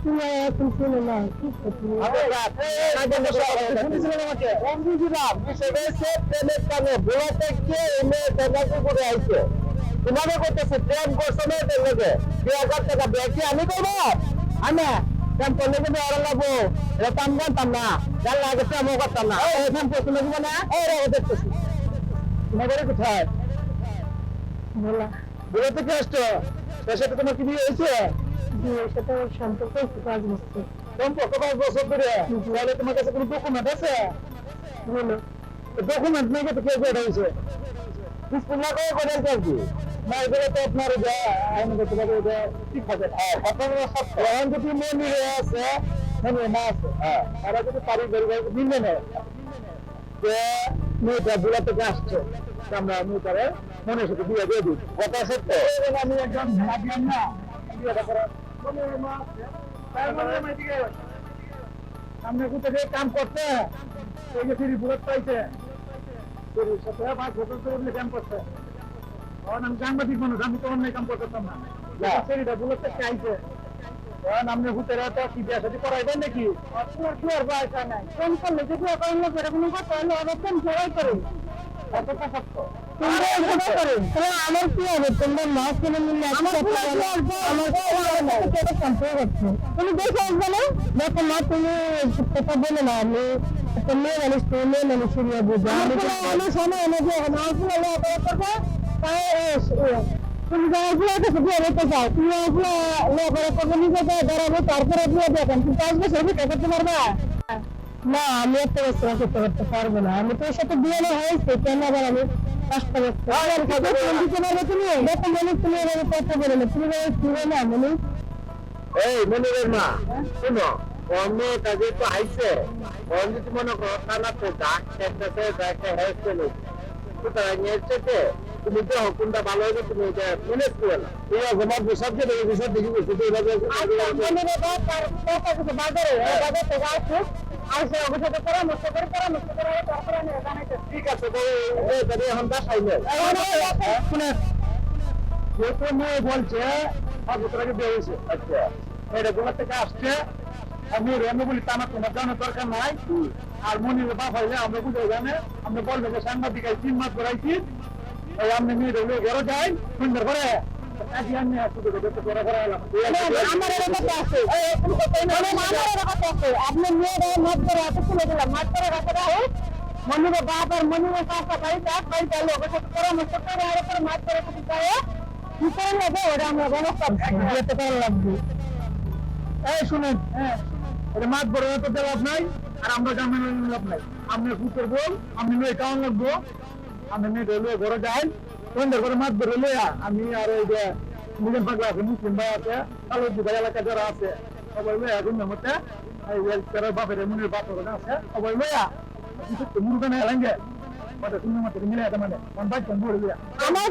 তুমি এখন শুনে না কি করতে তোমাকে করতেছে প্রেম করছো না এটার লোকে 2,000 টাকা বেশি আমি করবো আমি প্রেম করলে কিন্তু আরো লাগবো এটা তো আমি জানতাম না জানলে আগে প্রেমও করতাম না প্রেম করছো নাকি না ওরা দেখতেছি তোমাদের কোথায় বলা বলে থেকে আসছো তার সাথে তোমার কি বিয়ে হয়েছে বিয়ের সাথে ওর সম্পর্ক একটু কাজ হচ্ছে সম্পর্ক 5 বছর ধরে তাহলে তোমার কাছে কোনো ডকুমেন্ট আছে বলো ডকুমেন্ট নেই তো কে করে হয়েছে স্কুল না করে করে আর কি না এগুলো তো আপনার যা আইনগত ভাবে এটা ঠিক আছে আপনারা সব এখন যদি মনে হয়ে আছে মনে না আছে হ্যাঁ তারা যদি পারিবারিক মিলে নেয় যে মেয়েটা বুড়া থেকে আসছে আমরা মেয়েটারে মনের সাথে বিয়ে দিয়ে দিই কথা সত্য আমি একজন ভাবলাম না বিয়েটা করার সামনে কোথায় কাম করতে ওই যে ফিরি বুড়াত পাইছে সাথে 5 বছর ধরে কাম করছে আমি সাংবাদিক মানুষ আমি তো অন্য কাম করতাম না সেটা বুড়াতে চাইছে আপনি ভূতেরা তো কি বিয়ে সাথে করাইবেন নাকি আপনার কি আর বয়সা নাই কোন করলে যদি অকারণ করে কোনো কথা হলে অবশ্যই সবাই করে কতটা সত্য আমার কি হবে তোমরা মাছ কিনে নিলে আমার সম্পর্ক হচ্ছে তুমি দেখে আসবে না দেখো মা তুমি কথা বলে না আমি একটা মেয়ে মানুষ তো মেয়ে মানুষ শুনিয়ে বুঝো আমি সময় এনে দিয়ে মাছ করবো তুমি যারা কাছে বিয়ে হতে চাও তুমি করবো নিজে দাঁড়াবো তারপরে বিয়ে দেখেন কিন্তু আসবে সেটা করতে পারবা না আমি একটা বছর করতে করতে পারবো না আমি তোর সাথে বিয়ে হয়েছে কেন আবার আমি কষ্ট এই মনিরের মা শুনো অন্য কাজে তো আইছে অন্য যদি মনে করো থানাতে ডাক খেতেছে ডাকে হয়েছে সুতরাং এর চেয়ে তুমি তো কোনটা ভালো হবে তুমি এটা ম্যানেজ করে না এই তোমার বিষয় যে বিষয় দেখি বলছি তো এইভাবে ঠিক আছে এখন বাসায় নেই মেয়ে বলছে 5 বছর আগে বিয়ে হয়েছে আচ্ছা এটা গোলা থেকে আসছে আমি আমি বলি তা তোমার জানার দরকার নাই আর মনির বাপ হইলে আমরা বুঝে জানে আমরা বলবো যে সাংবাদিক 3 মাস করাইছি আপনি মেয়ে হলে ঘরে যাই সুন্দর করে আপনার মেয়েরা মত করে এত তুলে দিলাম মত করে রাখা হোক মনিরের বাপ আর মনিরের কাকা বাড়িতে বাড়িতে লোকের সাথে পরামর্শ করে আর উপরে মাছ করে কিছু পায় কি করে লাগে ওটা আমরা ব্যবস্থা যেতে পারা লাগবে এই শুনেন এটা মাছ বড় তো লাভ নাই আর আমরা জামিন লাভ নাই আপনি ফুটের বল আপনি মেয়ে কেমন লাগবো আমি মেয়ে রেলওয়ে ঘরে যাই সুন্দর করে মাছ ধরে লইয়া আমি আর ওই যে মুজন পাগলা আছে মুসলিম ভাই আছে কালো ভাই এলাকা যারা আছে সবাই লইয়া গুন্ডার মধ্যে বাপের মনির বাপ আছে সবাই লইয়া মুরগা না এলাঙ্গে মানে সুন্দর মতো মিলে মানে কোন বাইক কোন বড় লইয়া আমার